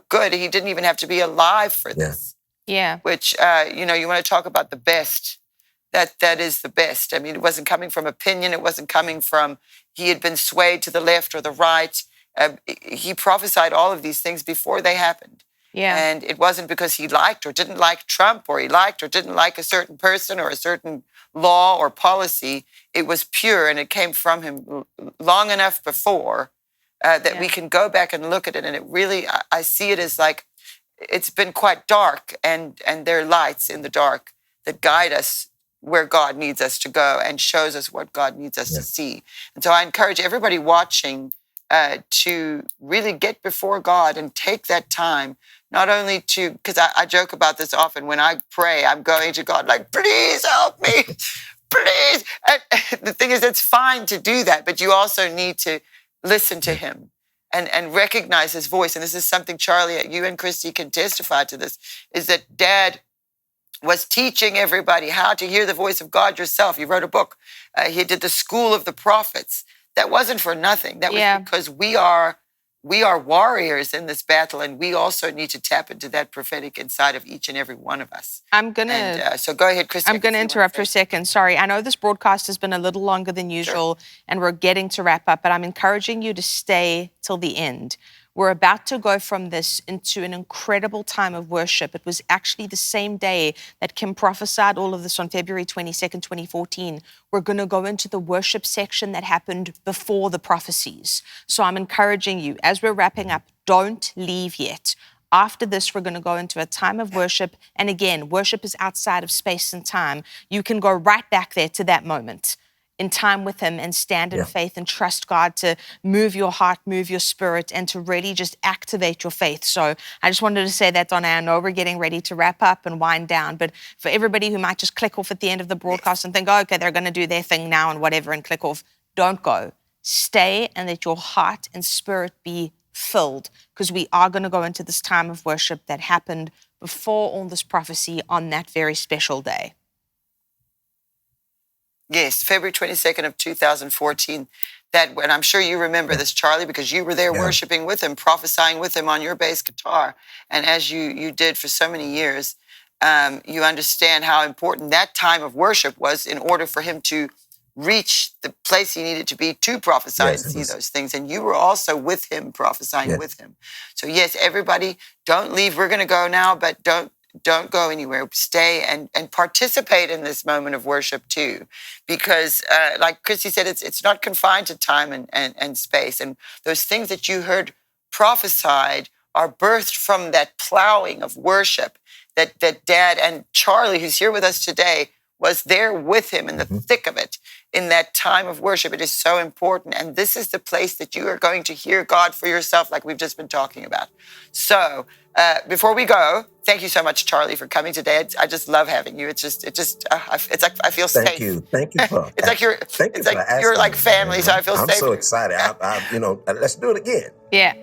good. He didn't even have to be alive for this. Yeah. Which, you want to talk about the best. That is the best. I mean, it wasn't coming from opinion. It wasn't coming from he had been swayed to the left or the right. He prophesied all of these things before they happened. Yeah. And it wasn't because he liked or didn't like Trump, or he liked or didn't like a certain person or a certain law or policy. It was pure, and it came from him long enough before that we can go back and look at it. And it really, I see it as like, it's been quite dark, and there are lights in the dark that guide us where God needs us to go and shows us what God needs us to see. And so I encourage everybody watching to really get before God and take that time, not only to, because I joke about this often, when I pray, I'm going to God like, please help me, please. And the thing is, it's fine to do that, but you also need to listen to him and recognize his voice. And this is something, Charlie, you and Christy can testify to this, is that Dad was teaching everybody how to hear the voice of God yourself. He wrote a book. He did the School of the Prophets. That wasn't for nothing. That was because we are warriors in this battle, and we also need to tap into that prophetic inside of each and every one of us. So go ahead, Christy. I'm going to interrupt for a second. Sorry. I know this broadcast has been a little longer than usual, and we're getting to wrap up, but I'm encouraging you to stay till the end. We're about to go from this into an incredible time of worship. It was actually the same day that Kim prophesied all of this on February 22nd, 2014. We're going to go into the worship section that happened before the prophecies. So I'm encouraging you, as we're wrapping up, don't leave yet. After this, we're going to go into a time of worship. And again, worship is outside of space and time. You can go right back there to that moment in time with him and stand in faith and trust God to move your heart, move your spirit, and to really just activate your faith. So I just wanted to say that, Donnè. I know we're getting ready to wrap up and wind down, but for everybody who might just click off at the end of the broadcast and think, oh, okay, they're going to do their thing now and whatever, and click off, don't go. Stay and let your heart and spirit be filled, because we are going to go into this time of worship that happened before all this prophecy on that very special day. Yes, February 22nd of 2014. And I'm sure you remember this, Charlie, because you were there worshiping with him, prophesying with him on your bass guitar. And as you did for so many years, you understand how important that time of worship was in order for him to reach the place he needed to be to prophesy and see those things. And you were also with him, prophesying with him. So yes, everybody, don't leave. We're going to go now, but don't go anywhere. Stay and participate in this moment of worship too, because like Christy said, it's not confined to time and space. And those things that you heard prophesied are birthed from that plowing of worship that Dad and Charlie, who's here with us today, was there with him in the thick of it, in that time of worship. It is so important. And this is the place that you are going to hear God for yourself, like we've just been talking about. So before we go, thank you so much, Charlie, for coming today. I just love having you. It's like I feel safe. Thank you. For it's like you're like family, so I feel safe. I'm so excited. Let's do it again. Yeah.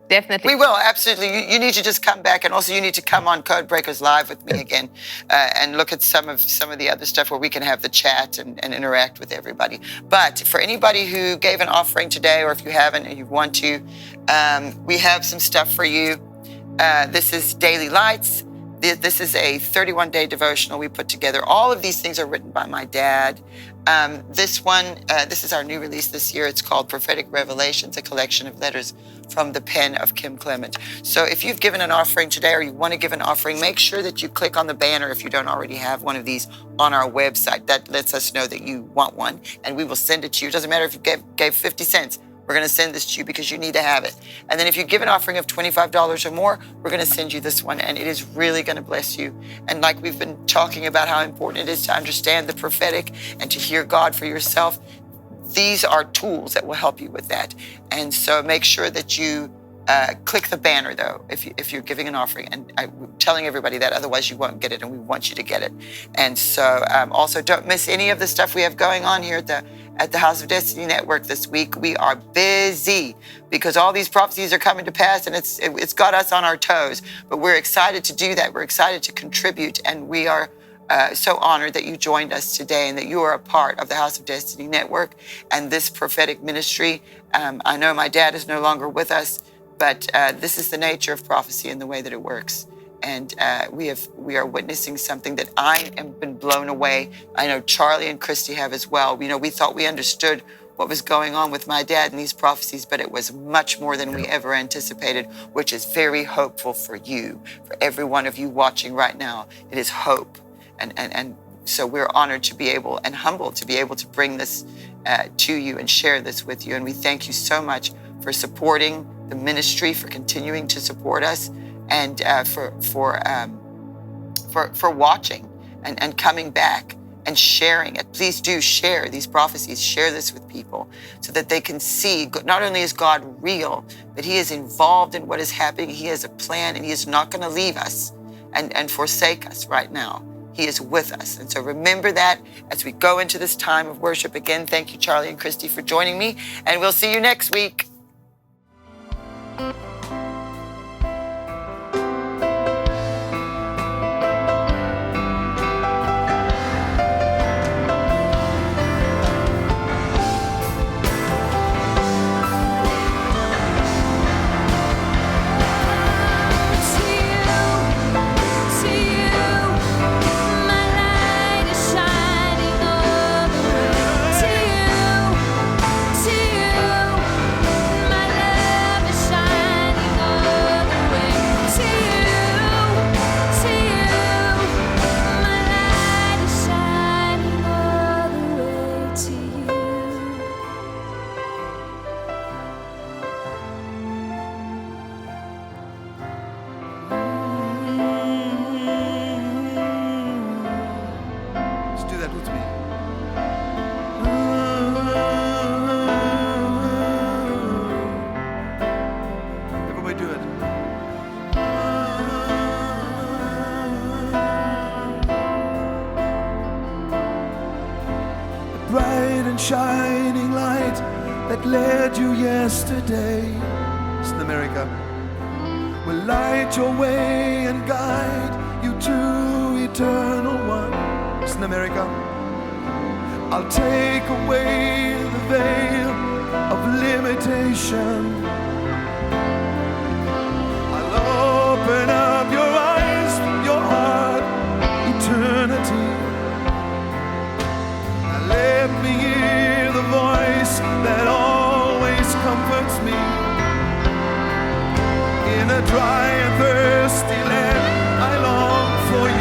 Definitely. We will, absolutely. You need to just come back, and also you need to come on Codebreakers Live with me again and look at some of the other stuff where we can have the chat and interact with everybody. But for anybody who gave an offering today, or if you haven't and you want to, we have some stuff for you. This is Daily Lights. This is a 31-day devotional we put together. All of these things are written by my dad. This is our new release this year. It's called Prophetic Revelations, a collection of letters from the pen of Kim Clement. So if you've given an offering today, or you want to give an offering, make sure that you click on the banner if you don't already have one of these on our website. That lets us know that you want one, and we will send it to you. It doesn't matter if you gave 50 cents. We're going to send this to you because you need to have it. And then if you give an offering of $25 or more, we're going to send you this one, and it is really going to bless you. And like we've been talking about how important it is to understand the prophetic and to hear God for yourself, these are tools that will help you with that. And so make sure that you click the banner, though, if you're giving an offering. And I'm telling everybody that, otherwise you won't get it, and we want you to get it. And so also don't miss any of the stuff we have going on here at the House of Destiny Network this week. We are busy because all these prophecies are coming to pass, and it's got us on our toes. But we're excited to do that. We're excited to contribute, and we are so honored that you joined us today and that you are a part of the House of Destiny Network and this prophetic ministry. I know my dad is no longer with us, but this is the nature of prophecy and the way that it works. And we are witnessing something that I have been blown away. I know Charlie and Christie have as well. You know, we thought we understood what was going on with my dad and these prophecies, but it was much more than we ever anticipated, which is very hopeful for you, for every one of you watching right now. It is hope. And so we're honored to be able and humbled to be able to bring this to you and share this with you. And we thank you so much for supporting the ministry, for continuing to support us, and for watching and coming back and sharing it. Please do share these prophecies, share this with people so that they can see not only is God real, but he is involved in what is happening. He has a plan and he is not going to leave us and forsake us right now. He is with us. And so remember that as we go into this time of worship. Again, thank you, Charlie and Christie, for joining me. And we'll see you next week. Shining light that led you yesterday. Listen, America, will light your way and guide you to eternal one. Listen, America, I'll take away the veil of limitation. I'll open up your eyes, your heart, eternity. Now let me hear the voice that always comforts me. In a dry and thirsty land, I long for you.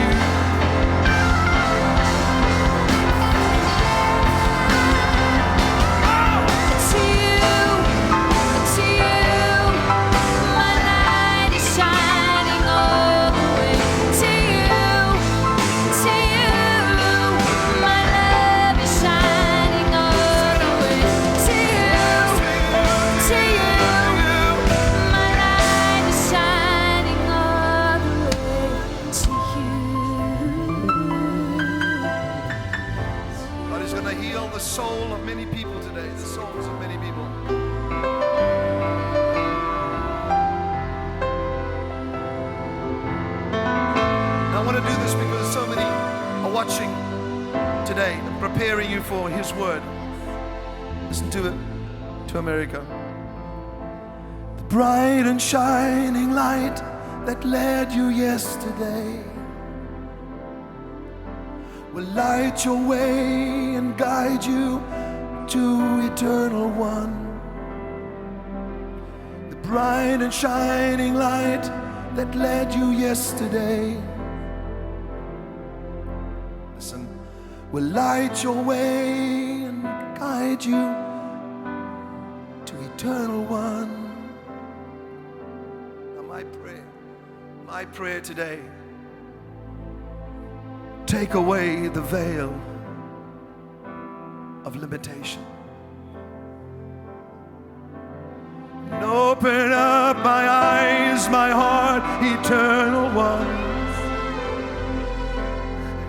The soul of many people today, the souls of many people. Now I want to do this because so many are watching today and preparing you for His word. Listen to it, to America. The bright and shining light that led you yesterday will light your way and guide you to eternal one. The bright and shining light that led you yesterday, listen, will light your way and guide you to eternal one. Now my prayer today, take away the veil of limitation. And open up my eyes, my heart, eternal ones.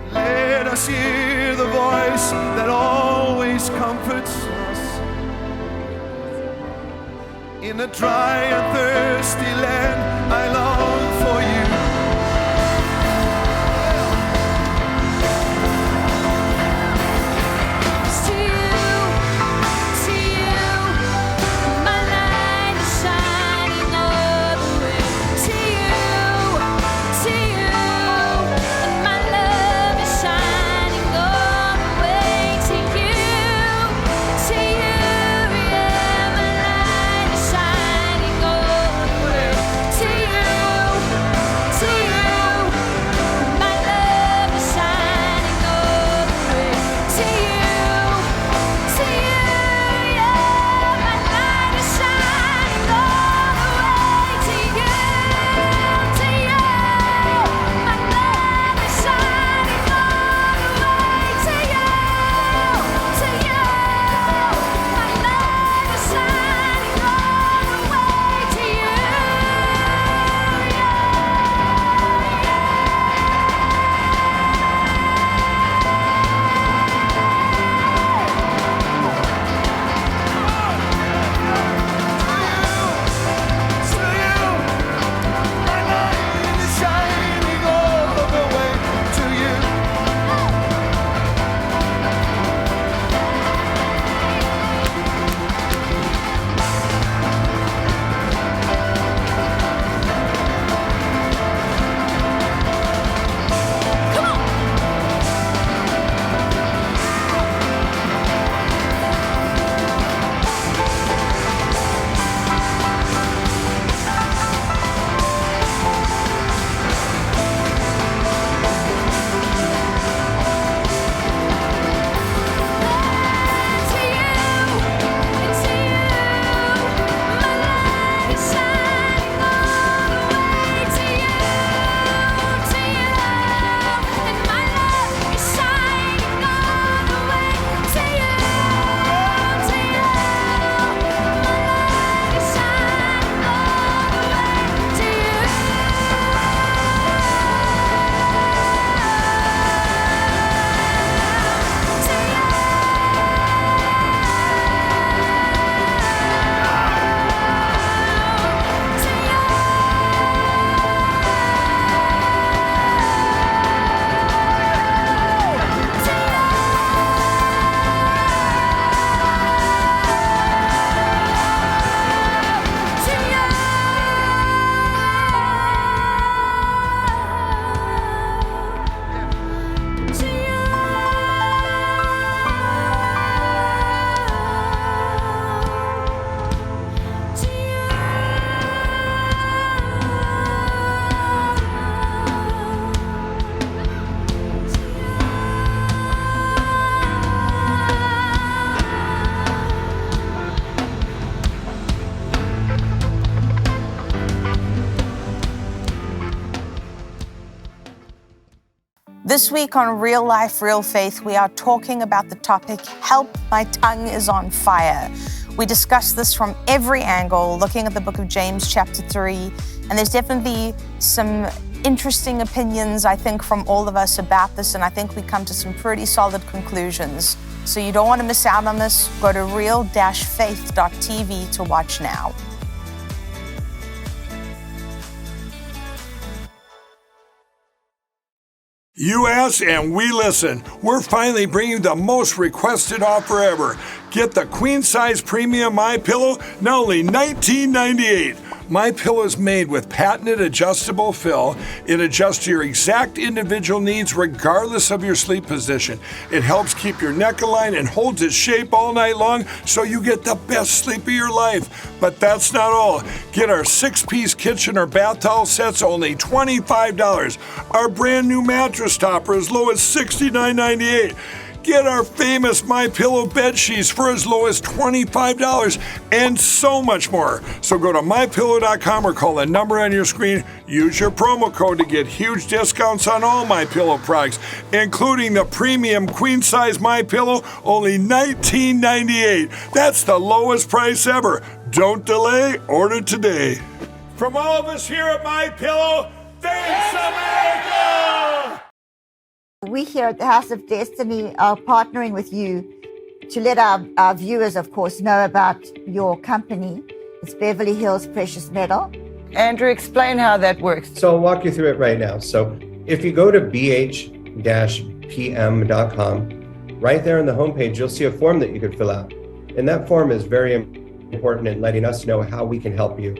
And let us hear the voice that always comforts us. In a dry and thirsty land, I long for you. This week on Real Life, Real Faith, we are talking about the topic, Help, My Tongue is on Fire. We discuss this from every angle, looking at the book of James chapter 3, and there's definitely some interesting opinions, I think, from all of us about this, and I think we come to some pretty solid conclusions. So you don't want to miss out on this. Go to real-faith.tv to watch now. You ask and we listen. We're finally bringing the most requested offer ever. Get the queen size premium MyPillow, now only $19.98. MyPillow is made with patented adjustable fill. It adjusts to your exact individual needs regardless of your sleep position. It helps keep your neck aligned and holds its shape all night long so you get the best sleep of your life. But that's not all. Get our 6-piece kitchen or bath towel sets only $25. Our brand new mattress topper as low as $69.98. Get our famous MyPillow bed sheets for as low as $25 and so much more. So go to MyPillow.com or call the number on your screen. Use your promo code to get huge discounts on all MyPillow products, including the premium queen size MyPillow, only $19.98. That's the lowest price ever. Don't delay, order today. From all of us here at MyPillow, thanks America! We here at the House of Destiny are partnering with you to let our viewers, of course, know about your company. It's Beverly Hills Precious Metal. Andrew, explain how that works. So I'll walk you through it right now. So if you go to bh-pm.com, right there on the homepage, you'll see a form that you could fill out. And that form is very important in letting us know how we can help you.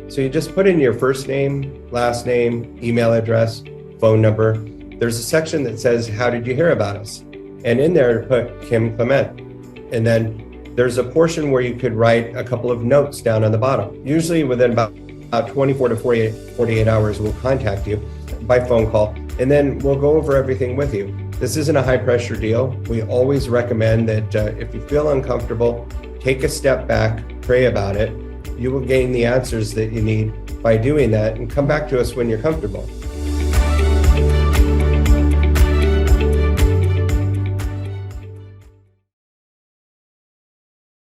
So you just put in your first name, last name, email address, phone number. There's a section that says, how did you hear about us? And in there, put Kim Clement. And then there's a portion where you could write a couple of notes down on the bottom. Usually within about 24 to 48 hours, we'll contact you by phone call, and then we'll go over everything with you. This isn't a high pressure deal. We always recommend that if you feel uncomfortable, take a step back, pray about it. You will gain the answers that you need by doing that, and come back to us when you're comfortable.